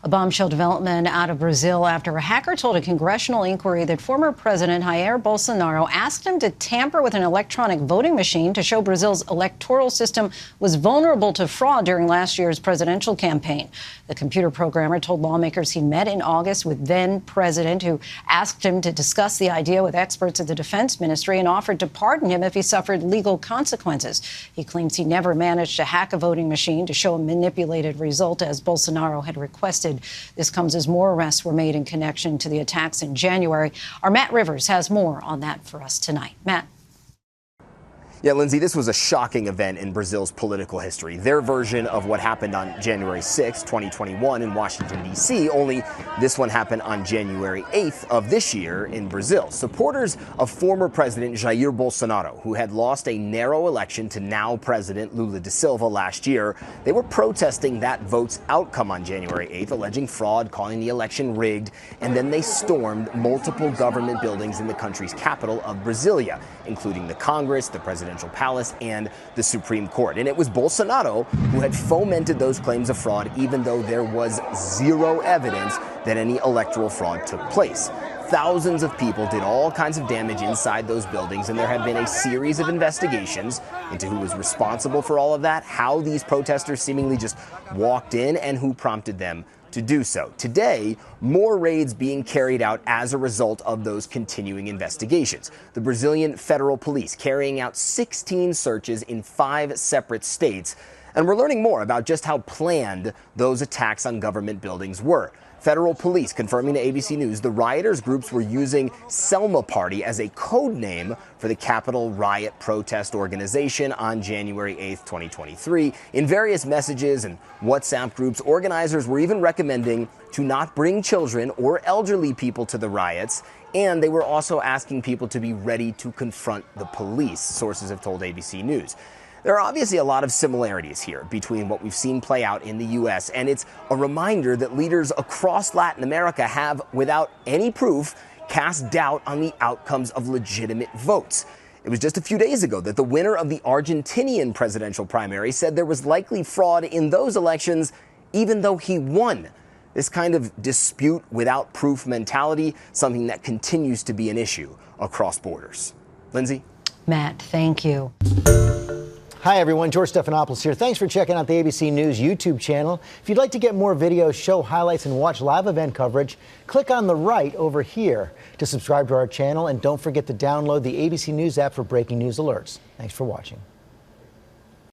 A bombshell development out of Brazil after a hacker told a congressional inquiry that former President Jair Bolsonaro asked him to tamper with an electronic voting machine to show Brazil's electoral system was vulnerable to fraud during last year's presidential campaign. The computer programmer told lawmakers he met in August with then-president, who asked him to discuss the idea with experts at the defense ministry and offered to pardon him if he suffered legal consequences. He claims he never managed to hack a voting machine to show a manipulated result, as Bolsonaro had requested. This comes as more arrests were made in connection to the attacks in January. Our Matt Rivers has more on that for us tonight. Matt. Yeah, Lindsay, this was a shocking event in Brazil's political history. Their version of what happened on January 6, 2021 in Washington, D.C., only this one happened on January 8th of this year in Brazil. Supporters of former President Jair Bolsonaro, who had lost a narrow election to now President Lula da Silva last year, they were protesting that vote's outcome on January 8th, alleging fraud, calling the election rigged, and then they stormed multiple government buildings in the country's capital of Brasilia, including the Congress, the presidential palace, and the Supreme Court. And it was Bolsonaro who had fomented those claims of fraud, even though there was zero evidence that any electoral fraud took place. Thousands of people did all kinds of damage inside those buildings, and there have been a series of investigations into who was responsible for all of that, how these protesters seemingly just walked in, and who prompted them to do so. Today, more raids being carried out as a result of those continuing investigations. The Brazilian federal police carrying out 16 searches in 5 separate states. And we're learning more about just how planned those attacks on government buildings were. Federal police confirming to ABC News the rioters' groups were using Selma Party as a code name for the Capitol Riot Protest Organization on January 8th, 2023. In various messages and WhatsApp groups, organizers were even recommending to not bring children or elderly people to the riots, and they were also asking people to be ready to confront the police, sources have told ABC News. There are obviously a lot of similarities here between what we've seen play out in the U.S., and it's a reminder that leaders across Latin America have, without any proof, cast doubt on the outcomes of legitimate votes. It was just a few days ago that the winner of the Argentinian presidential primary said there was likely fraud in those elections, even though he won. This kind of dispute without proof mentality, something that continues to be an issue across borders. Lindsay? Matt, thank you. Hi, everyone. George Stephanopoulos here. Thanks for checking out the ABC News YouTube channel. If you'd like to get more videos, show highlights, and watch live event coverage, click on the right over here to subscribe to our channel. And don't forget to download the ABC News app for breaking news alerts. Thanks for watching.